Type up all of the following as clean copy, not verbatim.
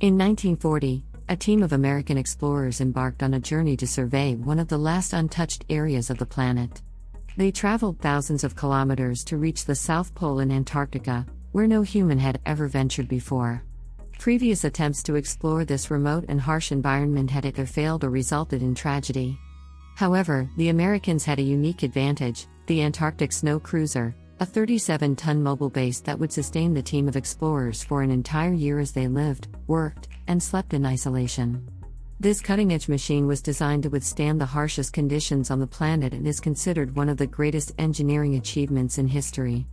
In 1940, a team of American explorers embarked on a journey to survey one of the last untouched areas of the planet. They traveled thousands of kilometers to reach the South Pole in Antarctica, where no human had ever ventured before. Previous attempts to explore this remote and harsh environment had either failed or resulted in tragedy. However, the Americans had a unique advantage: the Antarctic Snow Cruiser, a 37-ton mobile base that would sustain the team of explorers for an entire year as they lived, worked, and slept in isolation. This cutting-edge machine was designed to withstand the harshest conditions on the planet and is considered one of the greatest engineering achievements in history.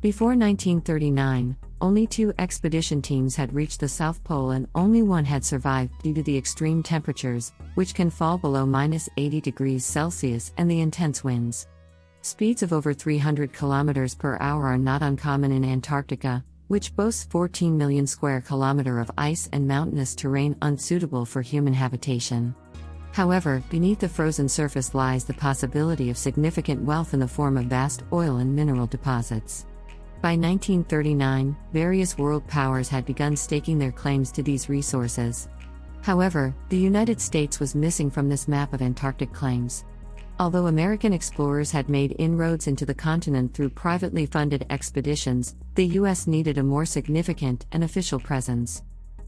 Before 1939, only 2 expedition teams had reached the South Pole and only one had survived due to the extreme temperatures, which can fall below -80°C, and the intense winds. Speeds of over 300 km per hour are not uncommon in Antarctica, which boasts 14 million square kilometers of ice and mountainous terrain unsuitable for human habitation. However, beneath the frozen surface lies the possibility of significant wealth in the form of vast oil and mineral deposits. By 1939, various world powers had begun staking their claims to these resources. However, the United States was missing from this map of Antarctic claims. Although American explorers had made inroads into the continent through privately funded expeditions, the U.S. needed a more significant and official presence.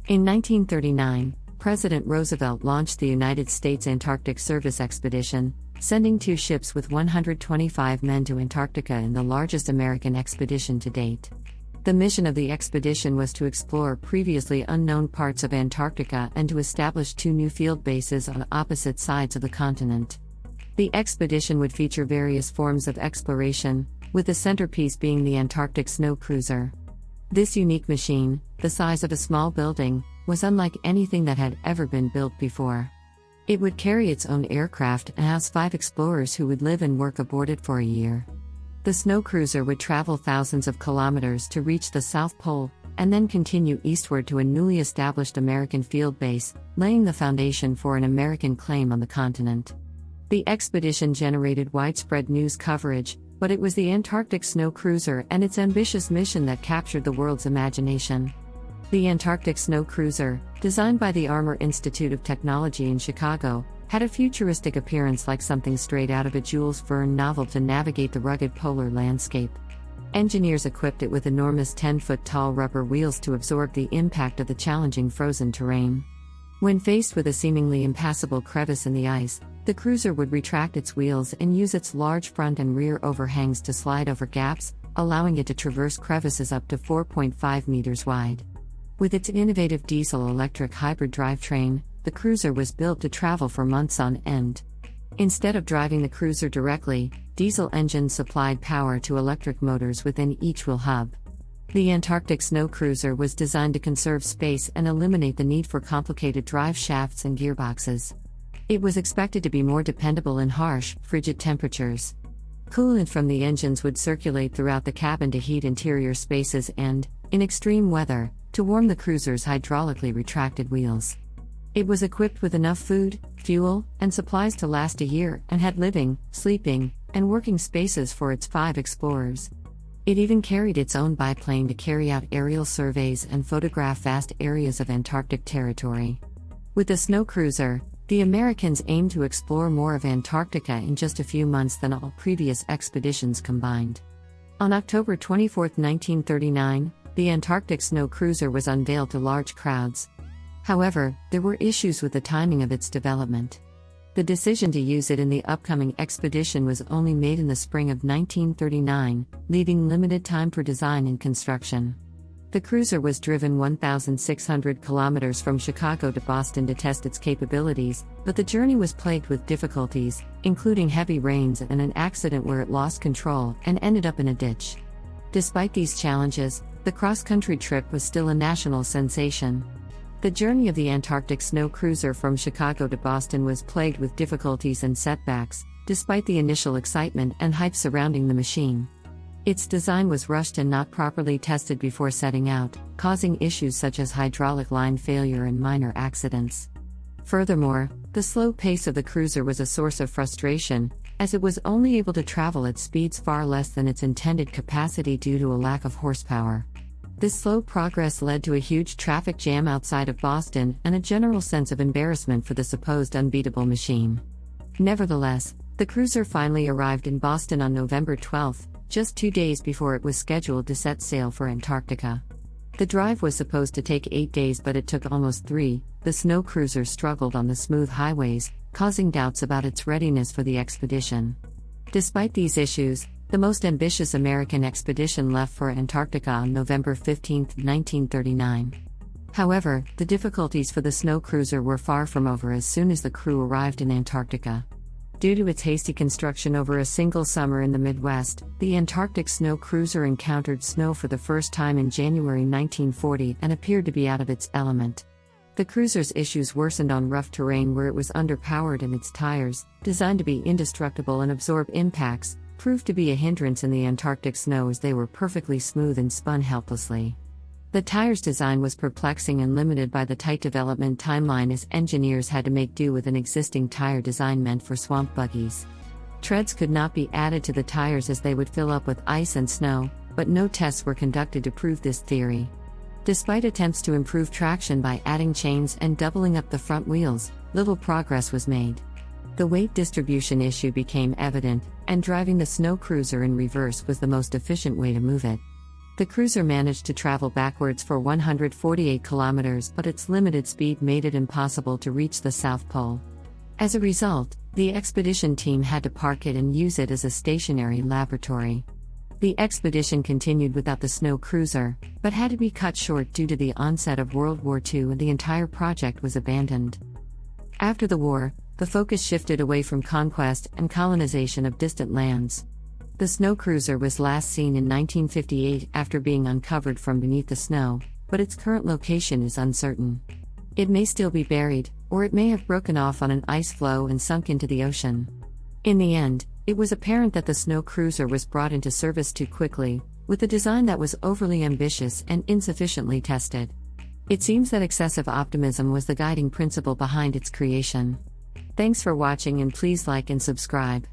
In 1939, President Roosevelt launched the United States Antarctic Service Expedition, sending 2 ships with 125 men to Antarctica in the largest American expedition to date. The mission of the expedition was to explore previously unknown parts of Antarctica and to establish 2 new field bases on opposite sides of the continent. The expedition would feature various forms of exploration, with the centerpiece being the Antarctic Snow Cruiser. This unique machine, the size of a small building, was unlike anything that had ever been built before. It would carry its own aircraft and house 5 explorers who would live and work aboard it for a year. The snow cruiser would travel thousands of kilometers to reach the South Pole, and then continue eastward to a newly established American field base, laying the foundation for an American claim on the continent. The expedition generated widespread news coverage, but it was the Antarctic Snow Cruiser and its ambitious mission that captured the world's imagination. The Antarctic Snow Cruiser, designed by the Armour Institute of Technology in Chicago, had a futuristic appearance like something straight out of a Jules Verne novel to navigate the rugged polar landscape. Engineers equipped it with enormous 10-foot-tall rubber wheels to absorb the impact of the challenging frozen terrain. When faced with a seemingly impassable crevice in the ice, the cruiser would retract its wheels and use its large front and rear overhangs to slide over gaps, allowing it to traverse crevices up to 4.5 meters wide. With its innovative diesel-electric hybrid drivetrain, the cruiser was built to travel for months on end. Instead of driving the cruiser directly, diesel engines supplied power to electric motors within each wheel hub. The Antarctic Snow Cruiser was designed to conserve space and eliminate the need for complicated drive shafts and gearboxes. It was expected to be more dependable in harsh, frigid temperatures. Coolant from the engines would circulate throughout the cabin to heat interior spaces and, in extreme weather, to warm the cruiser's hydraulically retracted wheels. It was equipped with enough food, fuel, and supplies to last a year and had living, sleeping, and working spaces for its 5 explorers. It even carried its own biplane to carry out aerial surveys and photograph vast areas of Antarctic territory. With the snow cruiser, the Americans aimed to explore more of Antarctica in just a few months than all previous expeditions combined. On October 24, 1939, the Antarctic Snow Cruiser was unveiled to large crowds. However, there were issues with the timing of its development. The decision to use it in the upcoming expedition was only made in the spring of 1939, leaving limited time for design and construction. The cruiser was driven 1,600 kilometers from Chicago to Boston to test its capabilities, but the journey was plagued with difficulties, including heavy rains and an accident where it lost control and ended up in a ditch. Despite these challenges, the cross-country trip was still a national sensation. The journey of the Antarctic Snow Cruiser from Chicago to Boston was plagued with difficulties and setbacks, despite the initial excitement and hype surrounding the machine. Its design was rushed and not properly tested before setting out, causing issues such as hydraulic line failure and minor accidents. Furthermore, the slow pace of the cruiser was a source of frustration, as it was only able to travel at speeds far less than its intended capacity due to a lack of horsepower. This slow progress led to a huge traffic jam outside of Boston and a general sense of embarrassment for the supposed unbeatable machine. Nevertheless, the cruiser finally arrived in Boston on November 12, just 2 days before it was scheduled to set sail for Antarctica. The drive was supposed to take 8 days, but it took almost 3. The snow cruiser struggled on the smooth highways, causing doubts about its readiness for the expedition. Despite these issues, the most ambitious American expedition left for Antarctica on November 15, 1939. However, the difficulties for the snow cruiser were far from over as soon as the crew arrived in Antarctica. Due to its hasty construction over a single summer in the Midwest, the Antarctic Snow Cruiser encountered snow for the first time in January 1940 and appeared to be out of its element. The cruiser's issues worsened on rough terrain where it was underpowered, and its tires, designed to be indestructible and absorb impacts, proved to be a hindrance in the Antarctic snow as they were perfectly smooth and spun helplessly. The tire's design was perplexing and limited by the tight development timeline, as engineers had to make do with an existing tire design meant for swamp buggies. Treads could not be added to the tires as they would fill up with ice and snow, but no tests were conducted to prove this theory. Despite attempts to improve traction by adding chains and doubling up the front wheels, little progress was made. The weight distribution issue became evident, and driving the snow cruiser in reverse was the most efficient way to move it. The cruiser managed to travel backwards for 148 kilometers, but its limited speed made it impossible to reach the South Pole. As a result, the expedition team had to park it and use it as a stationary laboratory. The expedition continued without the snow cruiser, but had to be cut short due to the onset of World War II, and the entire project was abandoned. After the war, the focus shifted away from conquest and colonization of distant lands. The snow cruiser was last seen in 1958 after being uncovered from beneath the snow, but its current location is uncertain. It may still be buried, or it may have broken off on an ice floe and sunk into the ocean. In the end, it was apparent that the snow cruiser was brought into service too quickly, with a design that was overly ambitious and insufficiently tested. It seems that excessive optimism was the guiding principle behind its creation. Thanks for watching, and please like and subscribe.